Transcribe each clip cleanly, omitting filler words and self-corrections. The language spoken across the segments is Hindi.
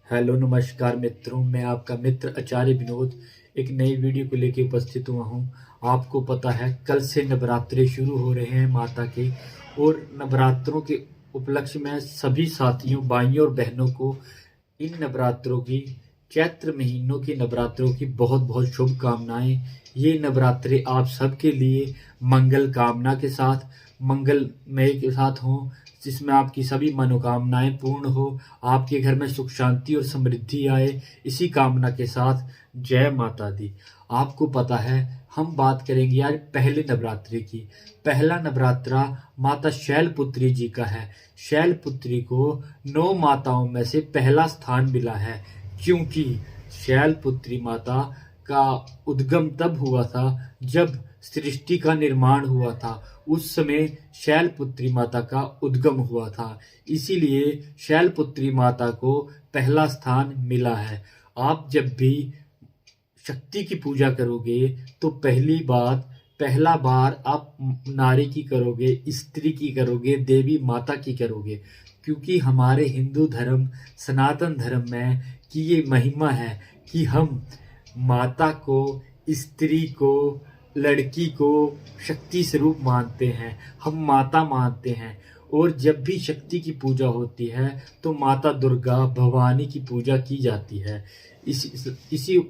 हेलो नमस्कार मित्रों, मैं आपका मित्र आचार्य विनोद एक नई वीडियो को लेकर उपस्थित हुआ हूँ। आपको पता है कल से नवरात्रे शुरू हो रहे हैं माता के, और नवरात्रों के उपलक्ष्य में सभी साथियों भाइयों और बहनों को इन नवरात्रों की चैत्र महीनों के नवरात्रों की बहुत बहुत शुभकामनाएं। ये नवरात्रे आप सबके लिए मंगल कामना के साथ मंगलमय के साथ हों, जिसमें आपकी सभी मनोकामनाएं पूर्ण हो, आपके घर में सुख शांति और समृद्धि आए। इसी कामना के साथ जय माता दी। आपको पता है हम बात करेंगे आज पहले नवरात्रि की। पहला नवरात्रा माता शैलपुत्री जी का है। शैलपुत्री को 9 माताओं में से पहला स्थान मिला है, क्योंकि शैलपुत्री माता का उद्गम तब हुआ था जब सृष्टि का निर्माण हुआ था। उस समय शैलपुत्री माता का उद्गम हुआ था, इसीलिए शैलपुत्री माता को पहला स्थान मिला है। आप जब भी शक्ति की पूजा करोगे तो पहला बार आप नारी की करोगे, स्त्री की करोगे, देवी माता की करोगे, क्योंकि हमारे हिंदू धर्म सनातन धर्म में कि ये महिमा है कि हम माता को, स्त्री को, लड़की को शक्ति स्वरूप मानते हैं, हम माता मानते हैं। और जब भी शक्ति की पूजा होती है तो माता दुर्गा भवानी की पूजा की जाती है। इसी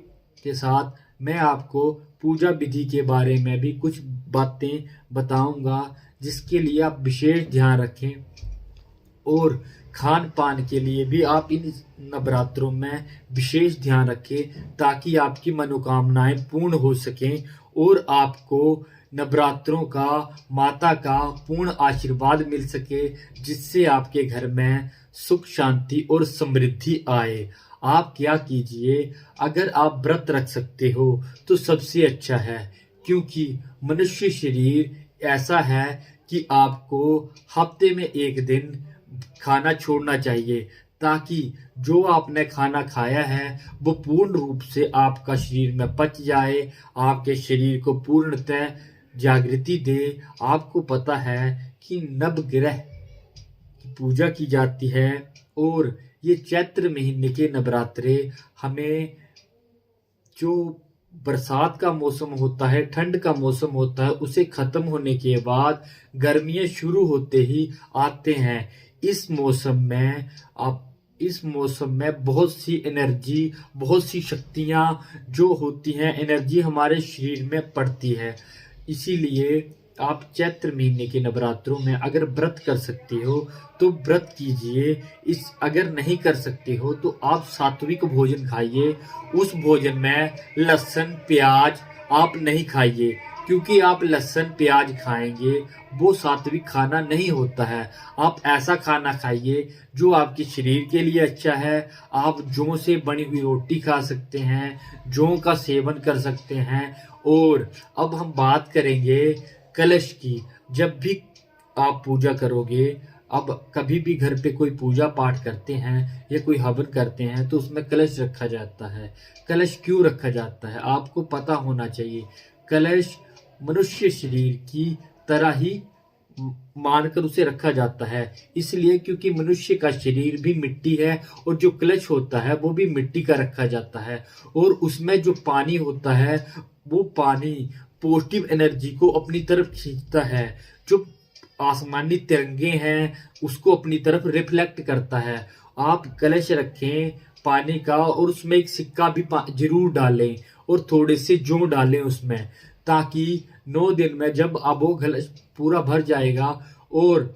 के साथ मैं आपको पूजा विधि के बारे में भी कुछ बातें बताऊंगा, जिसके लिए आप विशेष ध्यान रखें। और खान पान के लिए भी आप इन नवरात्रों में विशेष ध्यान रखें, ताकि आपकी मनोकामनाएं पूर्ण हो सकें और आपको नवरात्रों का माता का पूर्ण आशीर्वाद मिल सके, जिससे आपके घर में सुख शांति और समृद्धि आए। आप क्या कीजिए, अगर आप व्रत रख सकते हो तो सबसे अच्छा है, क्योंकि मनुष्य शरीर ऐसा है कि आपको हफ्ते में एक दिन खाना छोड़ना चाहिए, ताकि जो आपने खाना खाया है वो पूर्ण रूप से आपका शरीर में पच जाए, आपके शरीर को पूर्णतः जागृति दे। आपको पता है कि नवग्रह की पूजा की जाती है, और ये चैत्र महीने के नवरात्रे हमें जो बरसात का मौसम होता है, ठंड का मौसम होता है, उसे खत्म होने के बाद गर्मियां शुरू होते ही आते हैं। इस मौसम में बहुत सी एनर्जी, बहुत सी शक्तियां जो होती हैं, एनर्जी हमारे शरीर में पड़ती है। इसीलिए आप चैत्र महीने के नवरात्रों में अगर व्रत कर सकते हो तो व्रत कीजिए। अगर नहीं कर सकते हो तो आप सात्विक भोजन खाइए। उस भोजन में लहसुन प्याज आप नहीं खाइए, क्योंकि आप लहसुन प्याज खाएंगे वो सात्विक खाना नहीं होता है। आप ऐसा खाना खाइए जो आपके शरीर के लिए अच्छा है। आप जौ से बनी हुई रोटी खा सकते हैं, जौ का सेवन कर सकते हैं। और अब हम बात करेंगे कलश की। जब भी आप पूजा करोगे, अब कभी भी घर पे कोई पूजा पाठ करते हैं या कोई हवन करते हैं तो उसमें कलश रखा जाता है। कलश क्यों रखा जाता है आपको पता होना चाहिए। कलश मनुष्य शरीर की तरह ही मानकर उसे रखा जाता है, इसलिए क्योंकि मनुष्य का शरीर भी मिट्टी है, और जो कलश होता है वो भी मिट्टी का रखा जाता है। और उसमें जो पानी होता है वो पानी पॉजिटिव एनर्जी को अपनी तरफ खींचता है। जो आसमानी तिरंगे हैं उसको अपनी तरफ रिफ्लेक्ट करता है। आप कलश रखें पानी का, और उसमें एक सिक्का भी जरूर डालें, और थोड़े से जौ डालें उसमें, ताकि 9 दिन में जब अब वो कलश पूरा भर जाएगा। और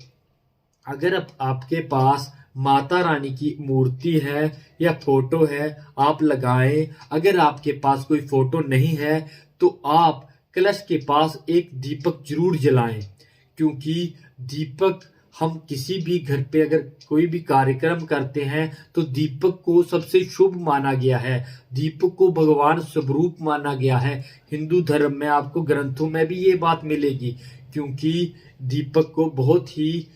अगर आपके पास माता रानी की मूर्ति है या फोटो है, आप लगाएं। अगर आपके पास कोई फोटो नहीं है तो आप कलश के पास एक दीपक जरूर जलाएं, क्योंकि दीपक हम किसी भी घर पे अगर कोई भी कार्यक्रम करते हैं तो दीपक को सबसे शुभ माना गया है। दीपक को भगवान स्वरूप माना गया है। हिंदू धर्म में आपको ग्रंथों में भी ये बात मिलेगी, क्योंकि दीपक को बहुत ही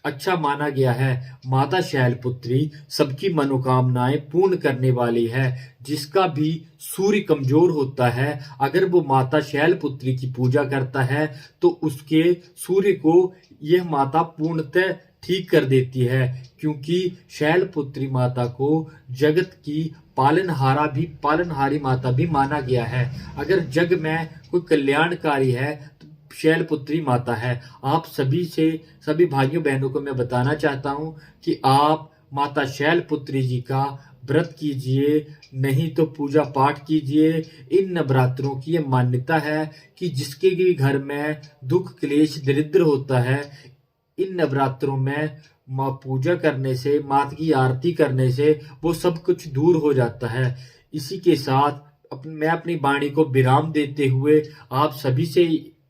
अच्छा माना गया है। माता शैलपुत्री सबकी मनोकामनाएं पूर्ण करने वाली है। जिसका भी सूर्य कमजोर होता है, अगर वो माता शैलपुत्री की पूजा करता है तो उसके सूर्य को यह माता पूर्णतः ठीक कर देती है, क्योंकि शैलपुत्री माता को जगत की पालनहारी माता भी माना गया है। अगर जग में कोई कल्याणकारी है तो शैलपुत्री माता है। आप सभी भाइयों बहनों को मैं बताना चाहता हूँ कि आप माता शैलपुत्री जी का व्रत कीजिए, नहीं तो पूजा पाठ कीजिए। इन नवरात्रों की ये मान्यता है कि जिसके भी घर में दुख क्लेश दरिद्र होता है, इन नवरात्रों में माँ पूजा करने से, माता की आरती करने से वो सब कुछ दूर हो जाता है। इसी के साथ मैं अपनी वाणी को विराम देते हुए आप सभी से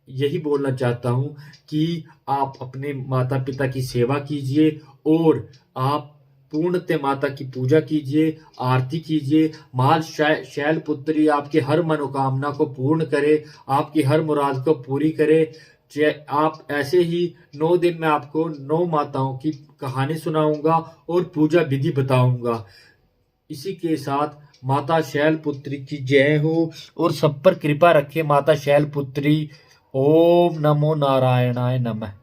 यही बोलना चाहता हूँ कि आप अपने माता पिता की सेवा कीजिए और आप पूर्णतः माता की पूजा कीजिए, आरती कीजिए। माँ शैलपुत्री आपके हर मनोकामना को पूर्ण करे, आपकी हर मुराद को पूरी करे। आप ऐसे ही 9 दिन में आपको 9 माताओं की कहानी सुनाऊंगा और पूजा विधि बताऊंगा। इसी के साथ माता शैलपुत्री की जय हो और सब पर कृपा रखे माता शैलपुत्री। ओम नमो नारायणाय नमः।